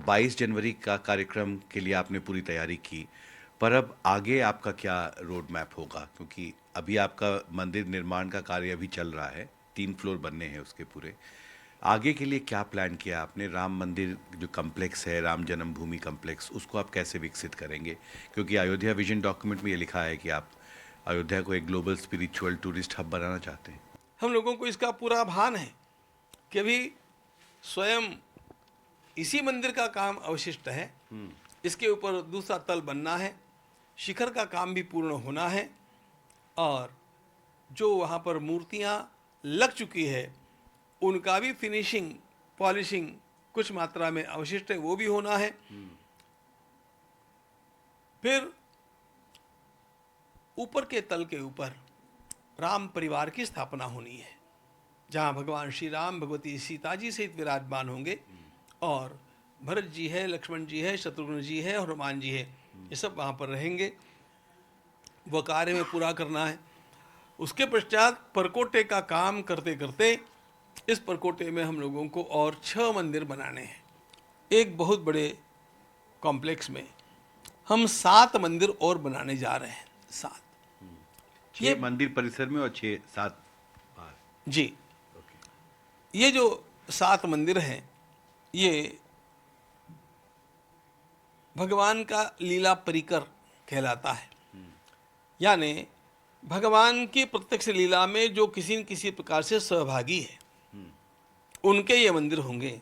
22 जनवरी का कार्यक्रम के लिए आपने पूरी तैयारी की, पर अब आगे आपका क्या रोड मैप होगा? क्योंकि अभी आपका मंदिर निर्माण का कार्य अभी चल रहा है, 3 फ्लोर बनने हैं उसके पूरे। आगे के लिए क्या प्लान किया आपने? राम मंदिर जो कॉम्प्लेक्स है, राम जन्मभूमि कॉम्प्लेक्स, उसको आप कैसे विकसित करेंगे? क्योंकि अयोध्या विजन डॉक्यूमेंट में ये लिखा है कि आप अयोध्या को एक ग्लोबल स्पिरिचुअल टूरिस्ट हब बनाना चाहते हैं। हम लोगों को इसका पूरा भान है कि अभी स्वयं इसी मंदिर का काम अवशिष्ट है। इसके ऊपर दूसरा तल बनना है, शिखर का काम भी पूर्ण होना है, और जो वहाँ पर मूर्तियाँ लग चुकी है उनका भी फिनिशिंग, पॉलिशिंग कुछ मात्रा में अवशिष्ट है, वो भी होना है। फिर ऊपर के तल के ऊपर राम परिवार की स्थापना होनी है, जहाँ भगवान श्री राम भगवती सीता जी सहित विराजमान होंगे, और भरत जी है, लक्ष्मण जी है, शत्रुघ्न जी है, हनुमान जी है, ये सब वहाँ पर रहेंगे। वह कार्य में पूरा करना है। उसके पश्चात परकोटे का काम करते करते इस परकोटे में हम लोगों को और 6 मंदिर बनाने हैं। एक बहुत बड़े कॉम्प्लेक्स में हम 7 मंदिर और बनाने जा रहे हैं। 7 ये मंदिर परिसर में और 6-7 बाहर। जी, ये जो 7 मंदिर हैं ये भगवान का लीला परिकर कहलाता है। यानी भगवान की प्रत्यक्ष लीला में जो किसी न किसी प्रकार से सहभागी है उनके ये मंदिर होंगे।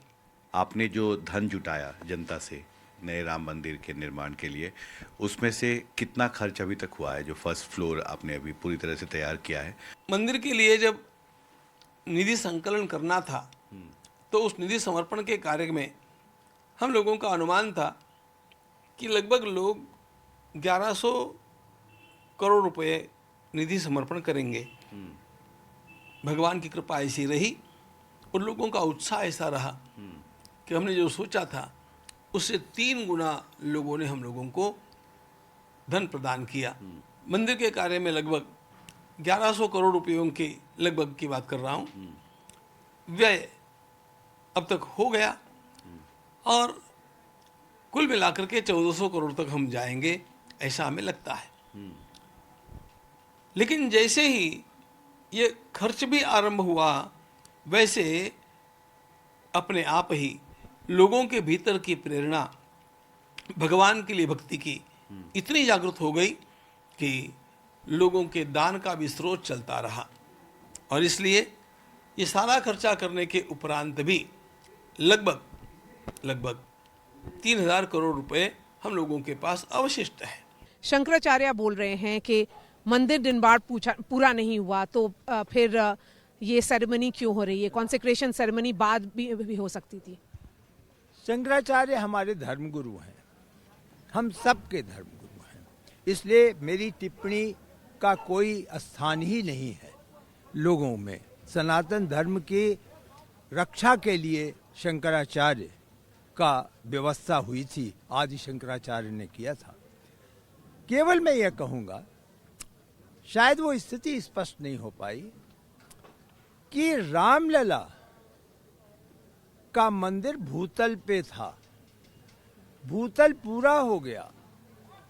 आपने जो धन जुटाया जनता से नए राम मंदिर के निर्माण के लिए, उसमें से कितना खर्च अभी तक हुआ है? जो फर्स्ट फ्लोर आपने अभी पूरी तरह से तैयार किया है, मंदिर के लिए जब निधि संकलन करना था तो उस निधि समर्पण के कार्य में हम लोगों का अनुमान था कि लगभग लोग 1100 करोड़ रुपए निधि समर्पण करेंगे। भगवान की कृपा ऐसी रही और लोगों का उत्साह ऐसा रहा कि हमने जो सोचा था उससे 3 गुना लोगों ने हम लोगों को धन प्रदान किया। मंदिर के कार्य में लगभग 1100 करोड़ रुपयों के लगभग की बात कर रहा हूँ, व्यय अब तक हो गया, और कुल मिलाकर के 1400 करोड़ तक हम जाएंगे ऐसा हमें लगता है। लेकिन जैसे ही ये खर्च भी आरंभ हुआ, वैसे अपने आप ही लोगों के भीतर की प्रेरणा भगवान के लिए भक्ति की इतनी जागृत हो गई कि लोगों के दान का भी स्रोत चलता रहा, और इसलिए ये सारा खर्चा करने के उपरांत भी लगभग 3000 करोड़ रुपए हम लोगों के पास अवशिष्ट है। शंकराचार्य बोल रहे हैं कि मंदिर निर्माण पूरा नहीं हुआ तो फिर ये सेरेमनी क्यों हो रही है? कॉन्सेक्रेशन सेरेमनी बाद भी हो सकती थी। शंकराचार्य हमारे धर्मगुरु हैं, हम सबके धर्मगुरु हैं, इसलिए मेरी टिप्पणी का कोई स्थान ही नहीं है लोगों में। सनातन धर्म की रक्षा के लिए शंकराचार्य का व्यवस्था हुई थी, आदि शंकराचार्य ने किया था। केवल मैं यह कहूँगा, शायद वो स्थिति स्पष्ट नहीं हो पाई कि रामलला का मंदिर भूतल पे था, भूतल पूरा हो गया,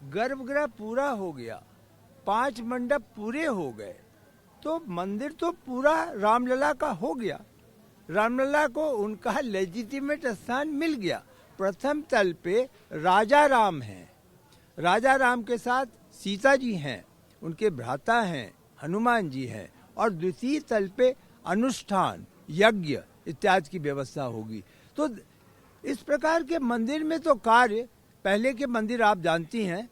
गर्भगृह पूरा हो गया, 5 मंडप पूरे हो गए, तो मंदिर तो पूरा रामलला का हो गया। रामलला को उनका लेजिटिमेट स्थान मिल गया। प्रथम तल पे राजा राम हैं, राजा राम के साथ सीता जी हैं, उनके भ्राता हैं, हनुमान जी हैं, और द्वितीय तल पे अनुष्ठान, यज्ञ इत्यादि की व्यवस्था होगी। तो इस प्रकार के मंदिर में तो कार्य, पहले के मंदिर आप जानती हैं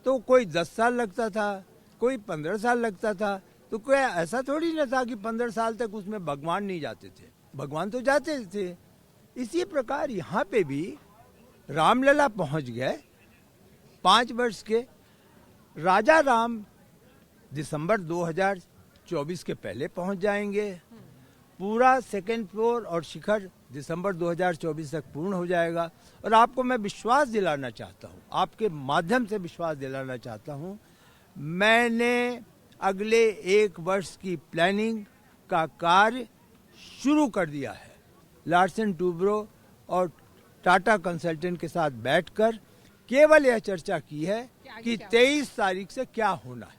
तो कोई 10 साल लगता था, कोई 15 साल लगता था, तो कोई ऐसा थोड़ी ना था कि 15 साल तक उसमें भगवान नहीं जाते थे, भगवान तो जाते थे। इसी प्रकार यहाँ पे भी रामलला पहुँच गए 5 वर्ष के। राजा राम दिसंबर 2024 के पहले पहुँच जाएंगे। पूरा सेकेंड फ्लोर और शिखर दिसंबर 2024 तक पूर्ण हो जाएगा। और आपको मैं विश्वास दिलाना चाहता हूँ, आपके माध्यम से विश्वास दिलाना चाहता हूँ, मैंने अगले 1 वर्ष की प्लानिंग का कार्य शुरू कर दिया है। लार्सन टूब्रो और टाटा कंसल्टेंट के साथ बैठकर केवल यह चर्चा की है कि 23 तारीख से क्या होना है।